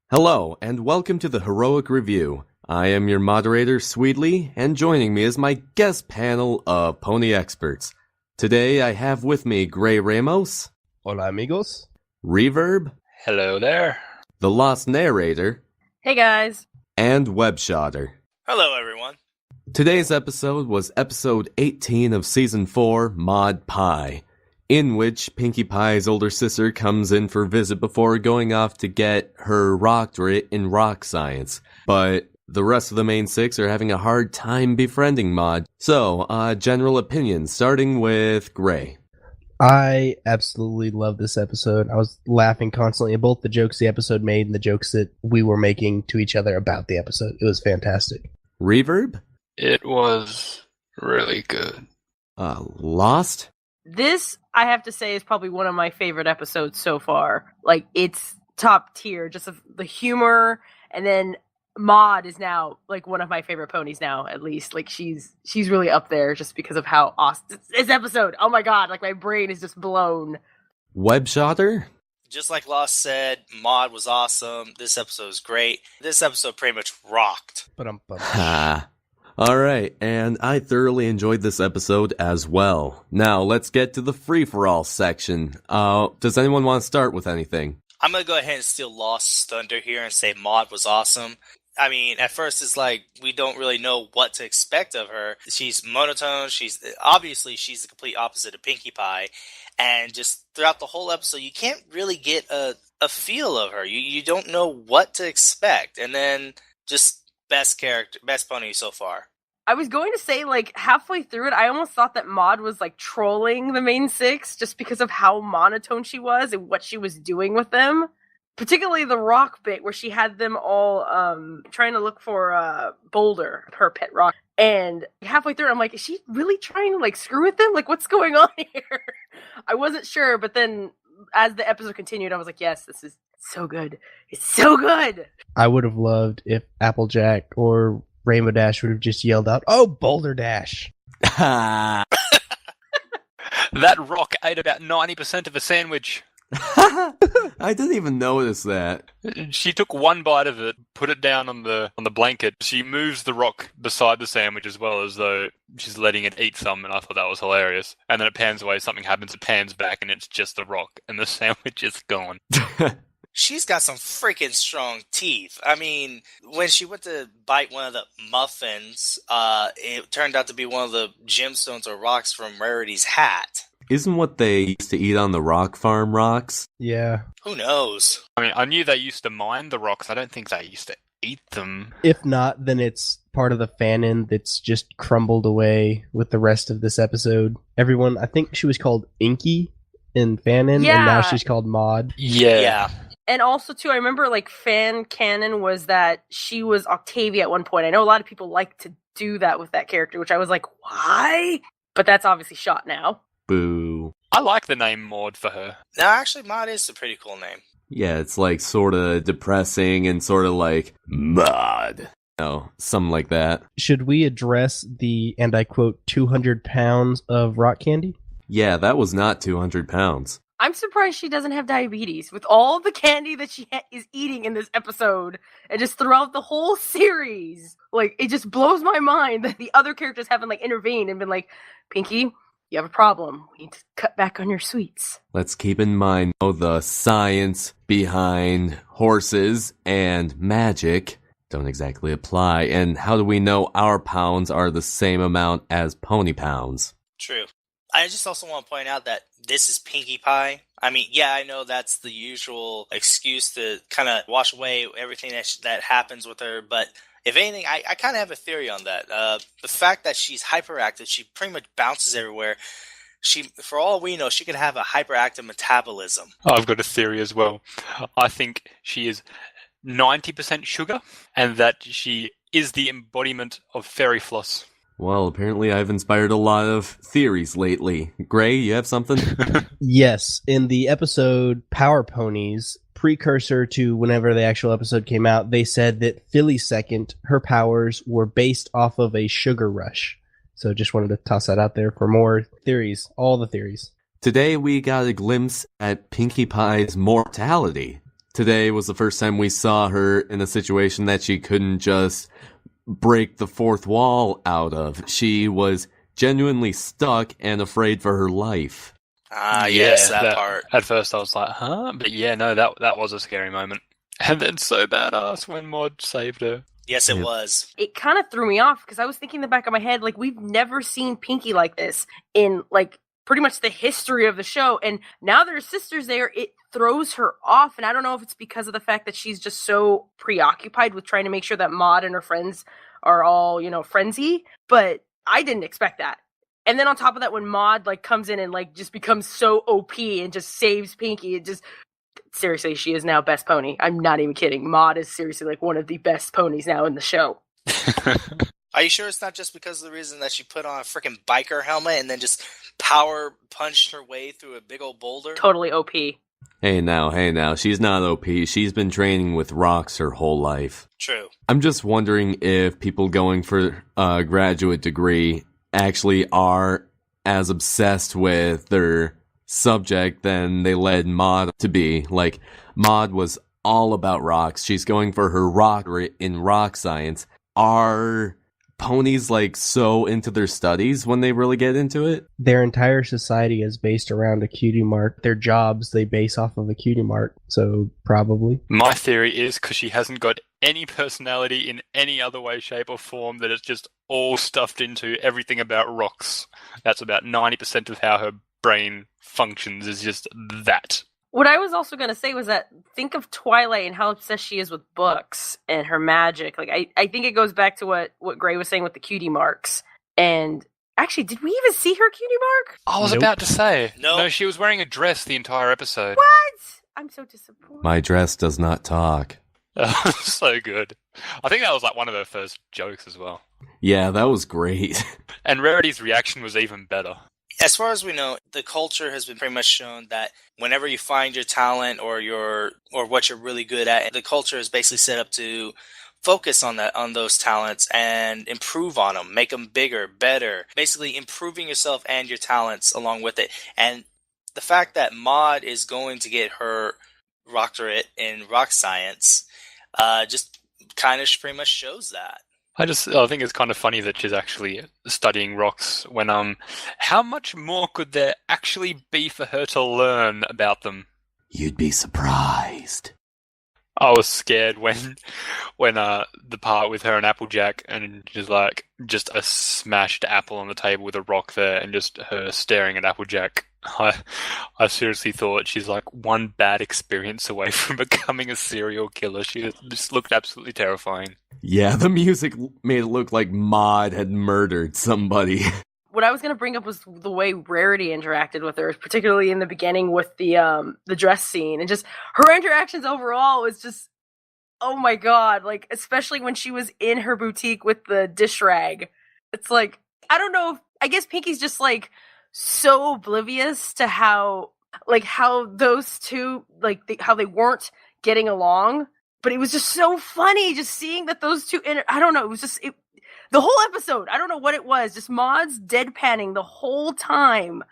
Hello, and welcome to the Heroic Review. I am your moderator, Swedely, and joining me is my guest panel of pony experts. Today I have with me GreyRamos. Hola, amigos. Reverb. Hello there. TheLostNarrator. Hey guys. And Webshoter. Hello, everyone. Today's episode was episode 18 of Season 4, Mod Pie, in which Pinkie Pie's older sister comes in for a visit before going off to get her doctorate in rock science. But the rest of the main six are having a hard time befriending Mod. So, general opinions, starting with Grey. I absolutely love this episode. I was laughing constantly at both the jokes the episode made and the jokes that we were making to each other about the episode. It was fantastic. Reverb? It was really good. Lost? This, I have to say, is probably one of my favorite episodes so far. Like, it's top tier, just of the humor, and then Maud is now, like, one of my favorite ponies now, at least. Like, she's really up there just because of how awesome this episode. Oh my god, like, my brain is just blown. Webshoter? Just like Lost said, Mod was awesome. This episode was great. This episode pretty much rocked. Ha. Alright, and I thoroughly enjoyed this episode as well. Now, let's get to the free-for-all section. Does anyone want to start with anything? I'm going to go ahead and steal Lost's thunder here and say Mod was awesome. I mean, at first it's like we don't really know what to expect of her. She's monotone. She's the complete opposite of Pinkie Pie. And just throughout the whole episode, you can't really get a feel of her. You don't know what to expect. And then just best pony so far. I was going to say, like, halfway through it, I almost thought that Maud was, like, trolling the main six just because of how monotone she was and what she was doing with them. Particularly the rock bit where she had them all trying to look for Boulder, her pet rock. And halfway through, I'm like, is she really trying to, like, screw with them? Like, what's going on here? I wasn't sure, but then as the episode continued, I was like, yes, this is so good. It's so good! I would have loved if Applejack or Rainbow Dash would have just yelled out, "Oh, Boulder Dash!" That rock ate about 90% of a sandwich. I didn't even notice that. She took one bite of it, put it down on the blanket. She moves the rock beside the sandwich as well, as though she's letting it eat some, and I thought that was hilarious. And then it pans away, something happens, it pans back, and it's just the rock, and the sandwich is gone. She's got some freaking strong teeth. I mean, when she went to bite one of the muffins, it turned out to be one of the gemstones or rocks from Rarity's hat. Isn't what they used to eat on the rock farm rocks? Yeah. Who knows? I mean, I knew they used to mine the rocks. I don't think they used to eat them. If not, then it's part of the fanon that's just crumbled away with the rest of this episode. Everyone, I think she was called Inky in fanon, Yeah. and now she's called Maud. Yeah. And also, too, I remember, like, fan canon was that she was Octavia at one point. I know a lot of people like to do that with that character, which I was like, why? But that's obviously shot now. Boo. I like the name Maud for her. No, actually, Mod is a pretty cool name. Yeah, it's like sort of depressing and sort of like, Mod. No, something like that. Should we address the, and I quote, 200 pounds of rock candy? Yeah, that was not 200 pounds. I'm surprised she doesn't have diabetes with all the candy that she is eating in this episode and just throughout the whole series. Like, it just blows my mind that the other characters haven't, like, intervened and been like, Pinkie, you have a problem. We need to cut back on your sweets. Let's keep in mind the science behind horses and magic don't exactly apply. And how do we know our pounds are the same amount as pony pounds? True. I just also want to point out that this is Pinkie Pie. I mean, yeah, I know that's the usual excuse to kind of wash away everything that happens with her, but if anything, I kind of have a theory on that. The fact that she's hyperactive, she pretty much bounces everywhere. For all we know, she could have a hyperactive metabolism. I've got a theory as well. I think she is 90% sugar, and that she is the embodiment of fairy floss. Well, apparently I've inspired a lot of theories lately. Grey, you have something? Yes, in the episode Power Ponies, precursor to whenever the actual episode came out, they said that Philly Second, her powers were based off of a sugar rush. So just wanted to toss that out there for more theories, all the theories. Today we got a glimpse at Pinkie Pie's mortality. today was the first time we saw her in a situation that she couldn't just break the fourth wall out of. She was genuinely stuck and afraid for her life. Yes, that part. At first I was like, huh? But yeah, no, that was a scary moment. And then so badass when Mod saved her. Yes, it was. It kind of threw me off because I was thinking in the back of my head, like, we've never seen Pinky like this in, like, pretty much the history of the show. And now there are sisters there, it throws her off. And I don't know if it's because of the fact that she's just so preoccupied with trying to make sure that Mod and her friends are all, friendsy. But I didn't expect that. And then on top of that, when Mod, like, comes in and, like, just becomes so OP and just saves Pinky, it just... Seriously, she is now best pony. I'm not even kidding. Mod is seriously like one of the best ponies now in the show. Are you sure it's not just because of the reason that she put on a freaking biker helmet and then just power punched her way through a big old boulder? Totally OP. Hey now. She's not OP. She's been training with rocks her whole life. True. I'm just wondering if people going for a graduate degree actually are as obsessed with their subject than they led Mod to be. Like, Mod was all about rocks. She's going for her rock in rock science. Are ponies, like, so into their studies when they really get into it? Their entire society is based around a cutie mark. Their jobs, they base off of a cutie mark, so probably. My theory is because she hasn't got any personality in any other way, shape, or form, that it's just all stuffed into everything about rocks. That's about 90% of how her brain functions, is just that. What I was also going to say was that think of Twilight and how obsessed she is with books and her magic. Like, I think it goes back to what Grey was saying with the cutie marks. And actually, did we even see her cutie mark? I was about to say. Nope. No, she was wearing a dress the entire episode. What? I'm so disappointed. My dress does not talk. So good. I think that was like one of her first jokes as well. Yeah, that was great. And Rarity's reaction was even better. As far as we know, the culture has been pretty much shown that whenever you find your talent or what you're really good at, the culture is basically set up to focus on those talents and improve on them, make them bigger, better, basically improving yourself and your talents along with it. And the fact that Mod is going to get her doctorate in rock science just kind of pretty much shows that. I think it's kind of funny that she's actually studying rocks when, how much more could there actually be for her to learn about them? You'd be surprised. I was scared when the part with her and Applejack and just a smashed apple on the table with a rock there and just her staring at Applejack. I seriously thought she's like one bad experience away from becoming a serial killer. She just looked absolutely terrifying. Yeah, the music made it look like Mod had murdered somebody. What I was going to bring up was the way Rarity interacted with her, particularly in the beginning with the dress scene, and just her interactions overall was just, oh my god, like, especially when she was in her boutique with the dish rag. It's like, I don't know, I guess Pinky's just like so oblivious to how those two, like, how they weren't getting along, but it was just so funny just seeing that those two, I don't know, it was just, the whole episode, I don't know what it was, just Mod's deadpanning the whole time,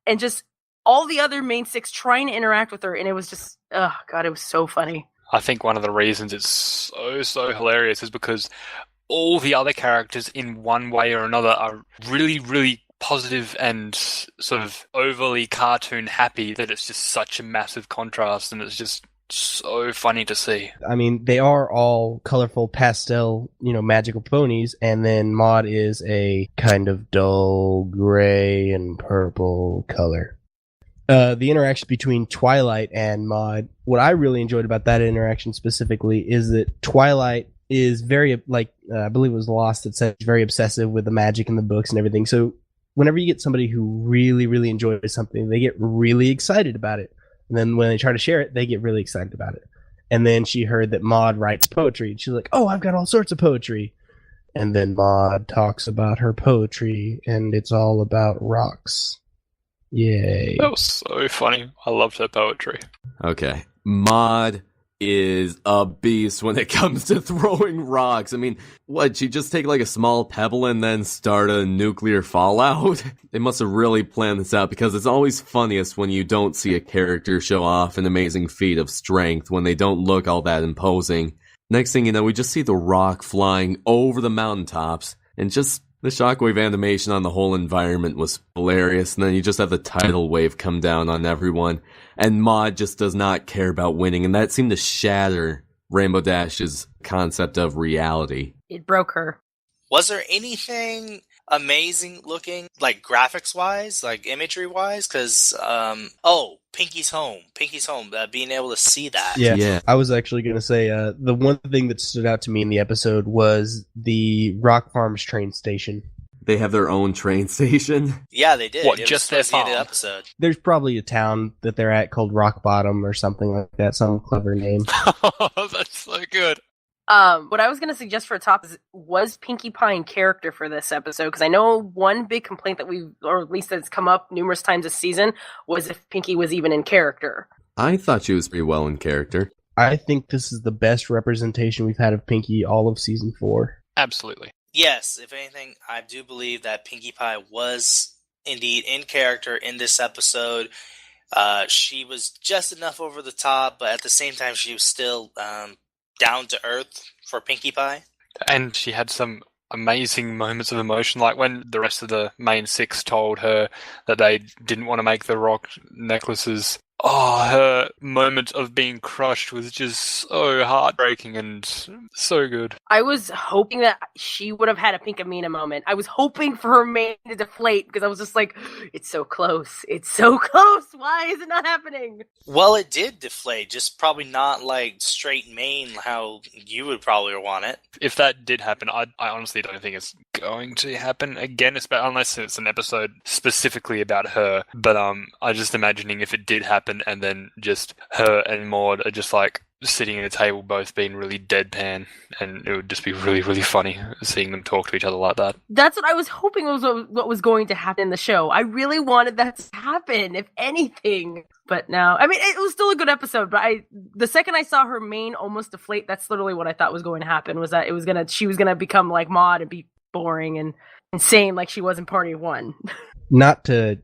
and just all the other main six trying to interact with her, and it was just, oh god, it was so funny. I think one of the reasons it's so hilarious is because all the other characters in one way or another are really, really positive and sort of overly cartoon happy that it's just such a massive contrast, and it's just so funny to see. I mean, they are all colorful pastel, magical ponies, and then Mod is a kind of dull gray and purple color. The interaction between Twilight and Mod, what I really enjoyed about that interaction specifically is that Twilight is very, I believe it was Lost that said, very obsessive with the magic and the books and everything. So whenever you get somebody who really, really enjoys something, they get really excited about it. And then when they try to share it, they get really excited about it. And then she heard that Mod writes poetry. And she's like, oh, I've got all sorts of poetry. And then Mod talks about her poetry, and it's all about rocks. Yay. That was so funny. I loved her poetry. Okay. Mod is a beast when it comes to throwing rocks. I mean, what, she just take like a small pebble and then start a nuclear fallout? They must have really planned this out, because it's always funniest when you don't see a character show off an amazing feat of strength when they don't look all that imposing. Next thing you know, we just see the rock flying over the mountaintops, and just the shockwave animation on the whole environment was hilarious, and then you just have the tidal wave come down on everyone, and Maud just does not care about winning, and that seemed to shatter Rainbow Dash's concept of reality. It broke her. Was there anything amazing looking, like graphics wise, like imagery wise? Because Pinky's home, being able to see that. Yeah. I was actually going to say the one thing that stood out to me in the episode was the Rock Farms train station. They have their own train station? Yeah, they did. What, it just was their towards the end of the farm? episode. There's probably a town that they're at called Rock Bottom or something like that, some clever name. That's so good. What I was going to suggest for a top is, was Pinkie Pie in character for this episode? Because I know one big complaint that or at least that's come up numerous times this season, was if Pinkie was even in character. I thought she was pretty well in character. I think this is the best representation we've had of Pinkie all of season 4. Absolutely. Yes, if anything, I do believe that Pinkie Pie was indeed in character in this episode. She was just enough over the top, but at the same time, she was still down to earth for Pinkie Pie. And she had some amazing moments of emotion, like when the rest of the main 6 told her that they didn't want to make the rock necklaces. Oh, her moment of being crushed was just so heartbreaking and so good. I was hoping that she would have had a Pinkamena moment. I was hoping for her mane to deflate, because I was just like, it's so close. It's so close. Why is it not happening? Well, it did deflate, just probably not like straight mane how you would probably want it. If that did happen, I honestly don't think it's going to happen again, unless it's an episode specifically about her. But I just imagining if it did happen, and then just her and Maud are just like sitting at a table both being really deadpan, and it would just be really, really funny seeing them talk to each other like that. That's what I was hoping was what was going to happen in the show. I really wanted that to happen, if anything. But no, I mean, it was still a good episode, but the second I saw her mane almost deflate, that's literally what I thought was going to happen, was that she was gonna become like Maud and be boring and insane like she was in Party 1. Not to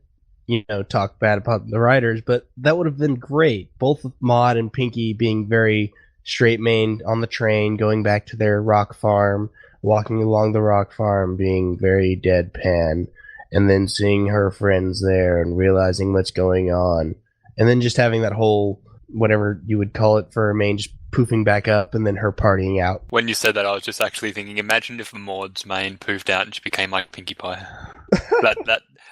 talk bad about the writers, but that would have been great. Both Maud and Pinkie being very straight-maned on the train, going back to their rock farm, walking along the rock farm, being very deadpan, and then seeing her friends there and realizing what's going on, and then just having that whole, whatever you would call it for her mane, just poofing back up, and then her partying out. When you said that, I was just actually thinking, imagine if Maud's mane poofed out and she became like Pinkie Pie.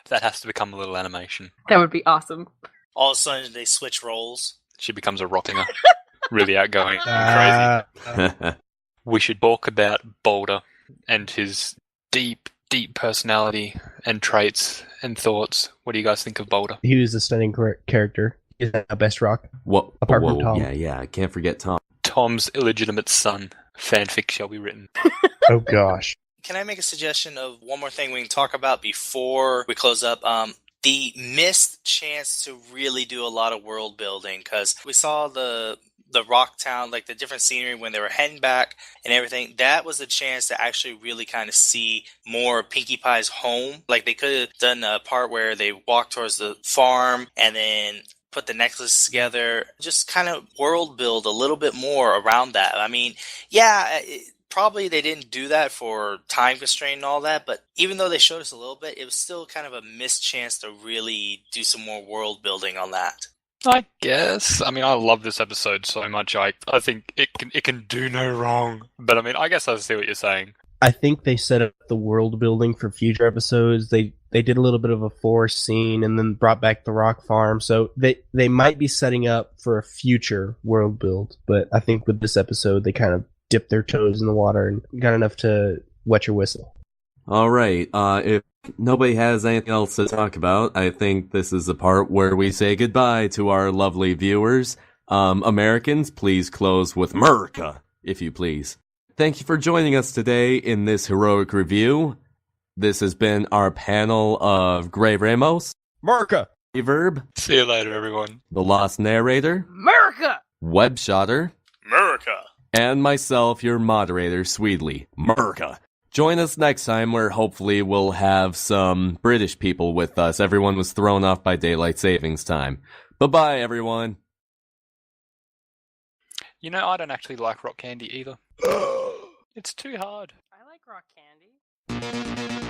That has to become a little animation. That would be awesome. All of a sudden, they switch roles. She becomes a rockinger. Really outgoing and crazy. We should talk about Boulder and his deep, deep personality and traits and thoughts. What do you guys think of Boulder? He was a stunning character. He's the best rock. Apart from Tom. Yeah, I can't forget Tom. Tom's illegitimate son. Fanfic shall be written. Oh, gosh. Can I make a suggestion of one more thing we can talk about before we close up? The missed chance to really do a lot of world building, because we saw the rock town, like the different scenery when they were heading back and everything. That was a chance to actually really kind of see more of Pinkie Pie's home. Like they could have done a part where they walked towards the farm and then put the necklace together, just kind of world build a little bit more around that. I mean, yeah, probably they didn't do that for time constraint and all that, but even though they showed us a little bit, it was still kind of a missed chance to really do some more world building on that. I guess. I mean, I love this episode so much. I think it can do no wrong. But I mean, I guess I see what you're saying. I think they set up the world building for future episodes. They did a little bit of a forest scene and then brought back the rock farm. So they might be setting up for a future world build. But I think with this episode, they kind of dipped their toes in the water and got enough to wet your whistle. All right. If nobody has anything else to talk about, I think this is the part where we say goodbye to our lovely viewers. Americans, please close with America, if you please. Thank you for joining us today in this heroic review. This has been our panel of GreyRamos, America, Reverb, See you later, everyone. The Lost Narrator, America! Webshoter, America. And myself, your moderator, Swedely. America. Join us next time where hopefully we'll have some British people with us. Everyone was thrown off by daylight savings time. Bye-bye, everyone. You know, I don't actually like rock candy either. It's too hard. I like rock candy.